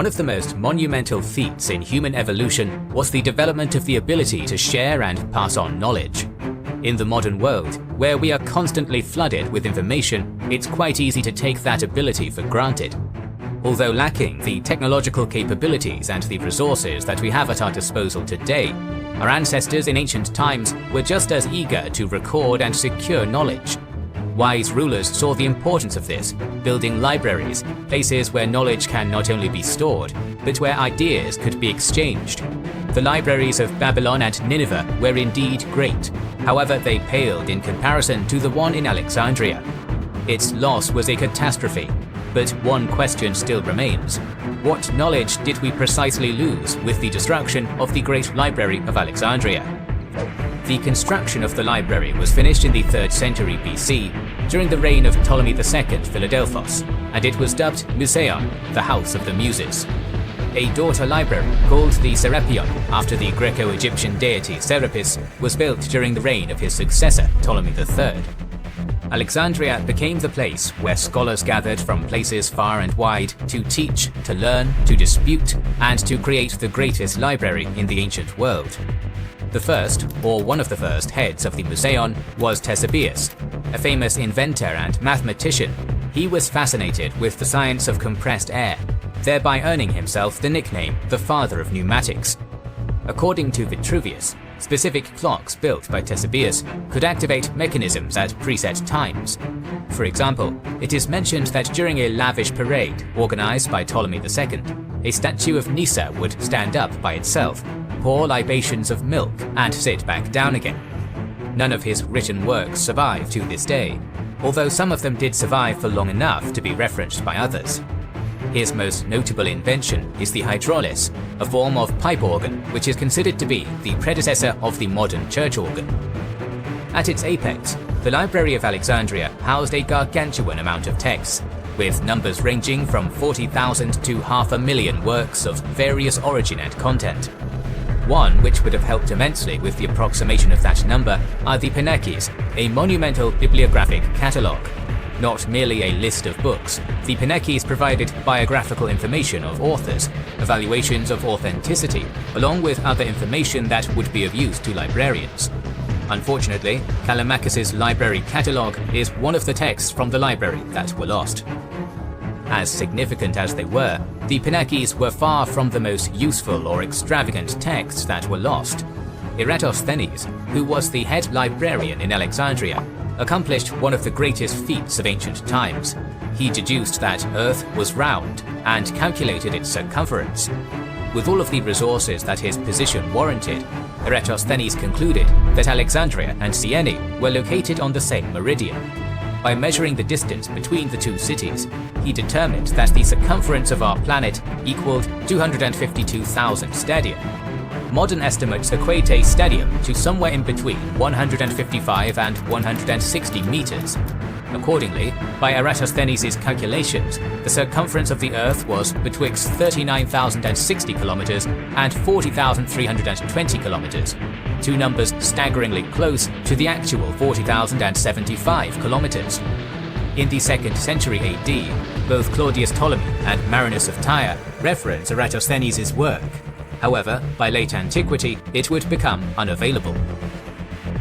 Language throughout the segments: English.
One of the most monumental feats in human evolution was the development of the ability to share and pass on knowledge. In the modern world, where we are constantly flooded with information, it's quite easy to take that ability for granted. Although lacking the technological capabilities and the resources that we have at our disposal today, our ancestors in ancient times were just as eager to record and secure knowledge. Wise rulers saw the importance of this, building libraries, places where knowledge can not only be stored, but where ideas could be exchanged. The libraries of Babylon and Nineveh were indeed great, however they paled in comparison to the one in Alexandria. Its loss was a catastrophe, but one question still remains. What knowledge did we precisely lose with the destruction of the Great Library of Alexandria? The construction of the library was finished in the 3rd century BC during the reign of Ptolemy II Philadelphos, and it was dubbed Museion, the House of the Muses. A daughter library called the Serapeon, after the Greco-Egyptian deity Serapis, was built during the reign of his successor Ptolemy III. Alexandria became the place where scholars gathered from places far and wide to teach, to learn, to dispute, and to create the greatest library in the ancient world. The first, or one of the first, heads of the Museion was Ctesibius, a famous inventor and mathematician. He was fascinated with the science of compressed air, thereby earning himself the nickname the Father of Pneumatics. According to Vitruvius, specific clocks built by Ctesibius could activate mechanisms at preset times. For example, it is mentioned that during a lavish parade organized by Ptolemy II, a statue of Nysa would stand up by itself, pour libations of milk, and sit back down again. None of his written works survive to this day, although some of them did survive for long enough to be referenced by others. His most notable invention is the hydraulis, a form of pipe organ which is considered to be the predecessor of the modern church organ. At its apex, the Library of Alexandria housed a gargantuan amount of texts, with numbers ranging from 40,000 to 500,000 works of various origin and content. One which would have helped immensely with the approximation of that number are the Pinakes, a monumental bibliographic catalogue. Not merely a list of books, the Pinakes provided biographical information of authors, evaluations of authenticity, along with other information that would be of use to librarians. Unfortunately, Callimachus's library catalogue is one of the texts from the library that were lost. As significant as they were, the Pinakes were far from the most useful or extravagant texts that were lost. Eratosthenes, who was the head librarian in Alexandria, accomplished one of the greatest feats of ancient times. He deduced that Earth was round and calculated its circumference. With all of the resources that his position warranted, Eratosthenes concluded that Alexandria and Syene were located on the same meridian. By measuring the distance between the two cities, he determined that the circumference of our planet equaled 252,000 stadia. Modern estimates equate a stadium to somewhere in between 155 and 160 meters. Accordingly, by Eratosthenes' calculations, the circumference of the Earth was betwixt 39,060 kilometers and 40,320 kilometers, two numbers staggeringly close to the actual 40,075 kilometers. In the 2nd century AD, both Claudius Ptolemy and Marinus of Tyre reference Eratosthenes' work. However, by late antiquity, it would become unavailable.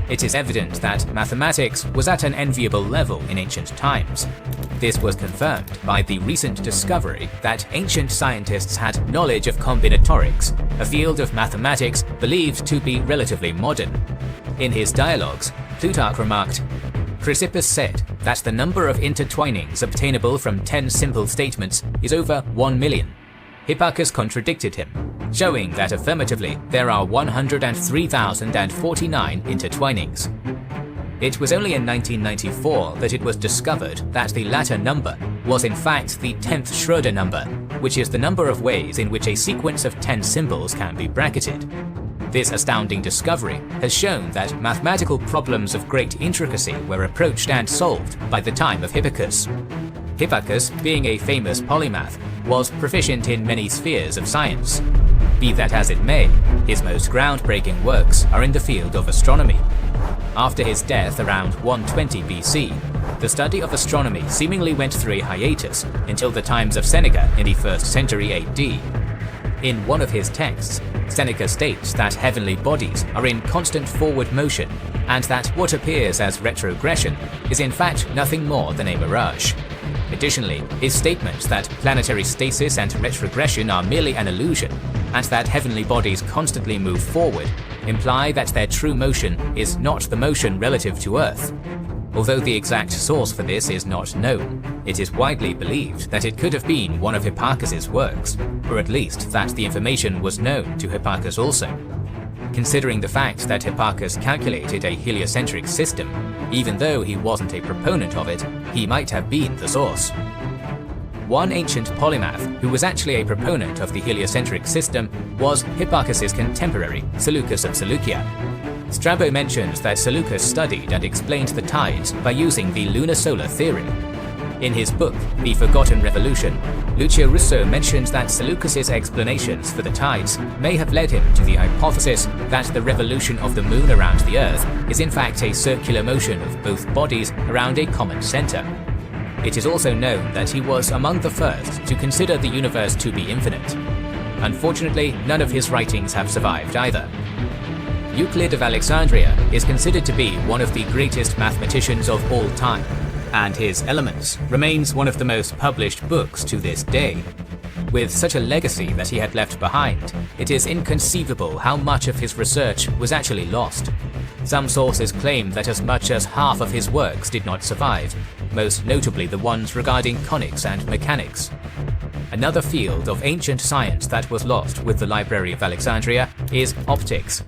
It is evident that mathematics was at an enviable level in ancient times. This was confirmed by the recent discovery that ancient scientists had knowledge of combinatorics, a field of mathematics believed to be relatively modern. In his dialogues, Plutarch remarked, "Chrysippus said that the number of intertwinings obtainable from 10 simple statements is over 1 million. Hipparchus contradicted him, showing that affirmatively there are 103,049 intertwinings. It was only in 1994 that it was discovered that the latter number was in fact the 10th Schroeder number, which is the number of ways in which a sequence of 10 symbols can be bracketed. This astounding discovery has shown that mathematical problems of great intricacy were approached and solved by the time of Hipparchus. Hipparchus, being a famous polymath, was proficient in many spheres of science. Be that as it may, his most groundbreaking works are in the field of astronomy. After his death around 120 BC, the study of astronomy seemingly went through a hiatus until the times of Seneca in the 1st century AD. In one of his texts, Seneca states that heavenly bodies are in constant forward motion and that what appears as retrogression is in fact nothing more than a mirage. Additionally, his statements that planetary stasis and retrogression are merely an illusion and that heavenly bodies constantly move forward imply that their true motion is not the motion relative to Earth. Although the exact source for this is not known, it is widely believed that it could have been one of Hipparchus's works, or at least that the information was known to Hipparchus also. Considering the fact that Hipparchus calculated a heliocentric system, even though he wasn't a proponent of it, he might have been the source. One ancient polymath who was actually a proponent of the heliocentric system was Hipparchus's contemporary, Seleucus of Seleucia. Strabo mentions that Seleucus studied and explained the tides by using the lunar-solar theory. In his book, The Forgotten Revolution, Lucio Russo mentions that Seleucus's explanations for the tides may have led him to the hypothesis that the revolution of the moon around the Earth is in fact a circular motion of both bodies around a common center. It is also known that he was among the first to consider the universe to be infinite. Unfortunately, none of his writings have survived either. Euclid of Alexandria is considered to be one of the greatest mathematicians of all time, and his Elements remains one of the most published books to this day. With such a legacy that he had left behind, it is inconceivable how much of his research was actually lost. Some sources claim that as much as half of his works did not survive, most notably the ones regarding conics and mechanics. Another field of ancient science that was lost with the Library of Alexandria is optics.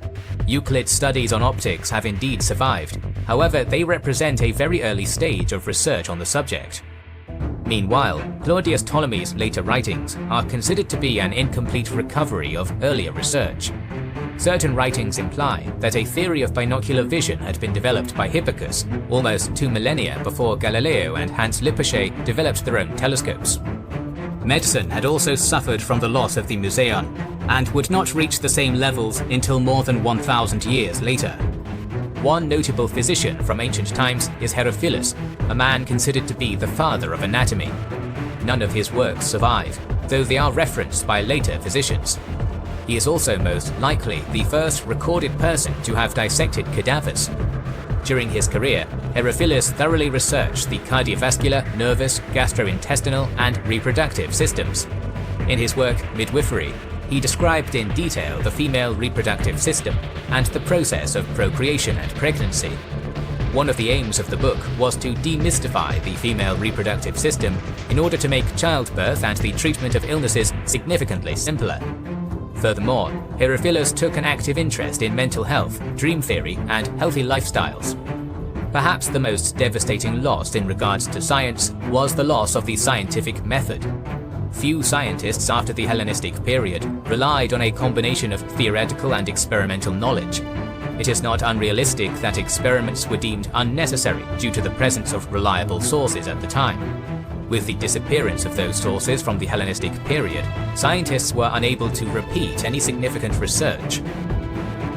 Euclid's studies on optics have indeed survived, however they represent a very early stage of research on the subject. Meanwhile, Claudius Ptolemy's later writings are considered to be an incomplete recovery of earlier research. Certain writings imply that a theory of binocular vision had been developed by Hipparchus almost 2 millennia before Galileo and Hans Lippershey developed their own telescopes. Medicine had also suffered from the loss of the Museon, and would not reach the same levels until more than 1,000 years later. One notable physician from ancient times is Herophilus, a man considered to be the father of anatomy. None of his works survive, though they are referenced by later physicians. He is also most likely the first recorded person to have dissected cadavers. During his career, Herophilus thoroughly researched the cardiovascular, nervous, gastrointestinal, and reproductive systems. In his work Midwifery, he described in detail the female reproductive system and the process of procreation and pregnancy. One of the aims of the book was to demystify the female reproductive system in order to make childbirth and the treatment of illnesses significantly simpler. Furthermore, Herophilus took an active interest in mental health, dream theory, and healthy lifestyles. Perhaps the most devastating loss in regards to science was the loss of the scientific method. Few scientists after the Hellenistic period relied on a combination of theoretical and experimental knowledge. It is not unrealistic that experiments were deemed unnecessary due to the presence of reliable sources at the time. With the disappearance of those sources from the Hellenistic period, scientists were unable to repeat any significant research.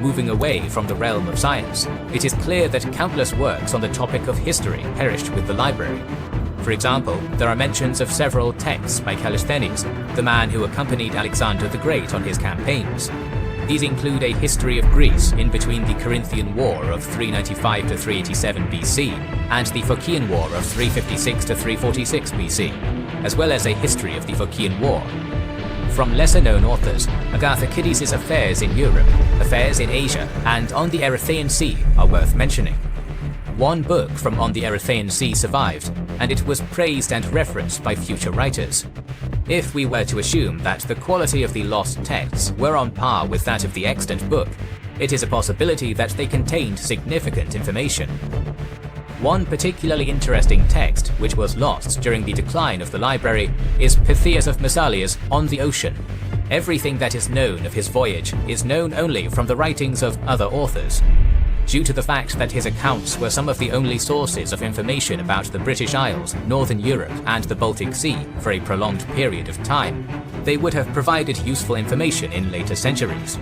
Moving away from the realm of science, it is clear that countless works on the topic of history perished with the library. For example, there are mentions of several texts by Callisthenes, the man who accompanied Alexander the Great on his campaigns. These include a history of Greece in between the Corinthian War of 395 to 387 BC and the Phocian War of 356 to 346 BC, as well as a history of the Phocian War. From lesser-known authors, Agathocles' affairs in Europe, affairs in Asia, and on the Erythraean Sea are worth mentioning. One book from On the Erythraean Sea survived, and it was praised and referenced by future writers. If we were to assume that the quality of the lost texts were on par with that of the extant book, it is a possibility that they contained significant information. One particularly interesting text which was lost during the decline of the library is Pythias of Massalia's On the Ocean. Everything that is known of his voyage is known only from the writings of other authors. Due to the fact that his accounts were some of the only sources of information about the British Isles, Northern Europe, and the Baltic Sea for a prolonged period of time, they would have provided useful information in later centuries.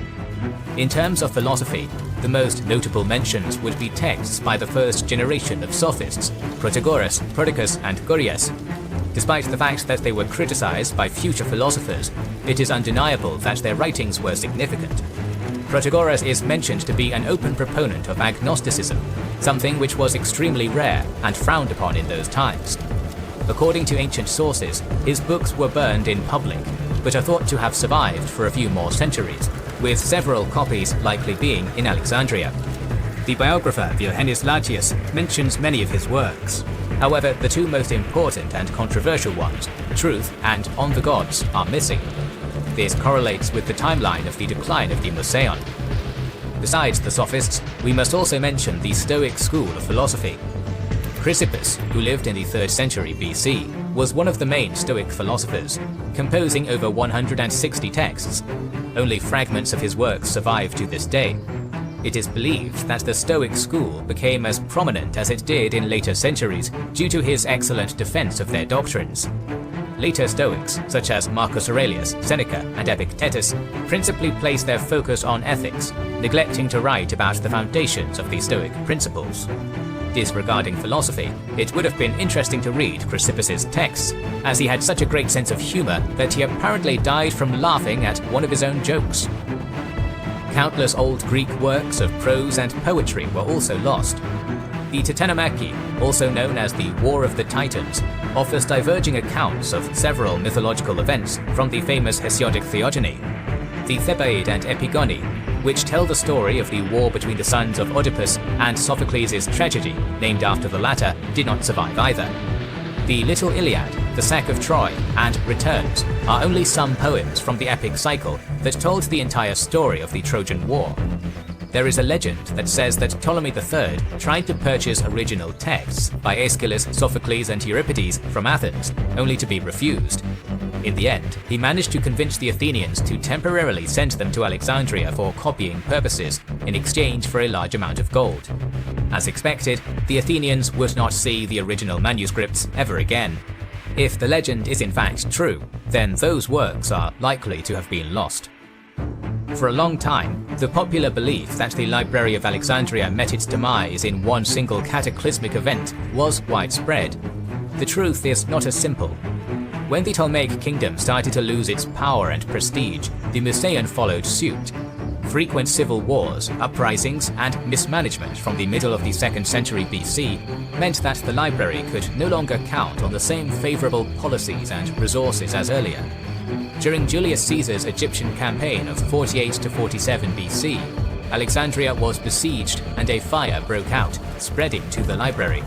In terms of philosophy, the most notable mentions would be texts by the first generation of sophists, Protagoras, Prodicus, and Gorgias. Despite the fact that they were criticized by future philosophers, it is undeniable that their writings were significant. Protagoras is mentioned to be an open proponent of agnosticism, something which was extremely rare and frowned upon in those times. According to ancient sources, his books were burned in public, but are thought to have survived for a few more centuries, with several copies likely being in Alexandria. The biographer Johannes Laertius mentions many of his works. However, the two most important and controversial ones, Truth and On the Gods, are missing. This correlates with the timeline of the decline of the Museion. Besides the sophists, we must also mention the Stoic school of philosophy. Chrysippus, who lived in the 3rd century BC, was one of the main Stoic philosophers, composing over 160 texts. Only fragments of his works survive to this day. It is believed that the Stoic school became as prominent as it did in later centuries due to his excellent defense of their doctrines. Later Stoics, such as Marcus Aurelius, Seneca, and Epictetus, principally placed their focus on ethics, neglecting to write about the foundations of the Stoic principles. Disregarding philosophy, it would have been interesting to read Chrysippus's texts, as he had such a great sense of humor that he apparently died from laughing at one of his own jokes. Countless old Greek works of prose and poetry were also lost. The Titanomachy, also known as the War of the Titans, offers diverging accounts of several mythological events from the famous Hesiodic Theogony. The Thebaid and Epigoni, which tell the story of the war between the sons of Oedipus and Sophocles' tragedy, named after the latter, did not survive either. The Little Iliad, The Sack of Troy, and Returns are only some poems from the epic cycle that told the entire story of the Trojan War. There is a legend that says that Ptolemy III tried to purchase original texts by Aeschylus, Sophocles, and Euripides from Athens, only to be refused. In the end, he managed to convince the Athenians to temporarily send them to Alexandria for copying purposes, in exchange for a large amount of gold. As expected, the Athenians would not see the original manuscripts ever again. If the legend is in fact true, then those works are likely to have been lost. For a long time, the popular belief that the Library of Alexandria met its demise in one single cataclysmic event was widespread. The truth is not as simple. When the Ptolemaic kingdom started to lose its power and prestige, the Museion followed suit. Frequent civil wars, uprisings, and mismanagement from the middle of the 2nd century BC meant that the library could no longer count on the same favorable policies and resources as earlier. During Julius Caesar's Egyptian campaign of 48 to 47 BC, Alexandria was besieged and a fire broke out, spreading to the library.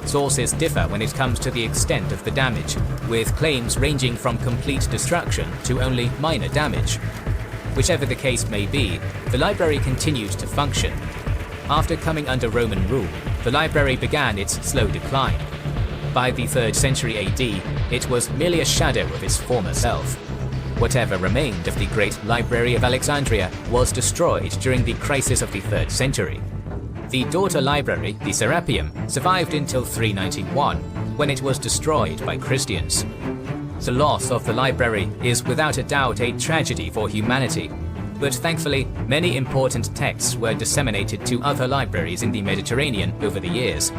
Sources differ when it comes to the extent of the damage, with claims ranging from complete destruction to only minor damage. Whichever the case may be, the library continued to function. After coming under Roman rule, the library began its slow decline. By the 3rd century AD, it was merely a shadow of its former self. Whatever remained of the great Library of Alexandria was destroyed during the crisis of the 3rd century. The daughter library, the Serapeum, survived until 391, when it was destroyed by Christians. The loss of the library is without a doubt a tragedy for humanity, but thankfully many important texts were disseminated to other libraries in the Mediterranean over the years.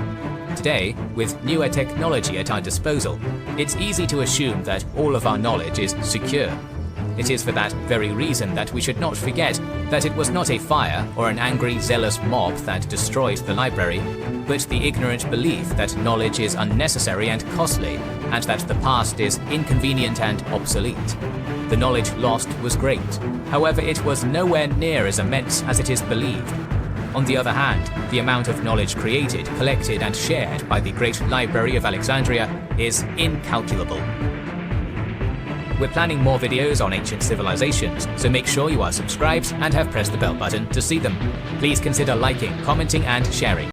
Today, with newer technology at our disposal, it's easy to assume that all of our knowledge is secure. It is for that very reason that we should not forget that it was not a fire or an angry, zealous mob that destroyed the library, but the ignorant belief that knowledge is unnecessary and costly, and that the past is inconvenient and obsolete. The knowledge lost was great, however it was nowhere near as immense as it is believed. On the other hand, the amount of knowledge created, collected, and shared by the Great Library of Alexandria is incalculable. We're planning more videos on ancient civilizations, so make sure you are subscribed and have pressed the bell button to see them. Please consider liking, commenting, and sharing.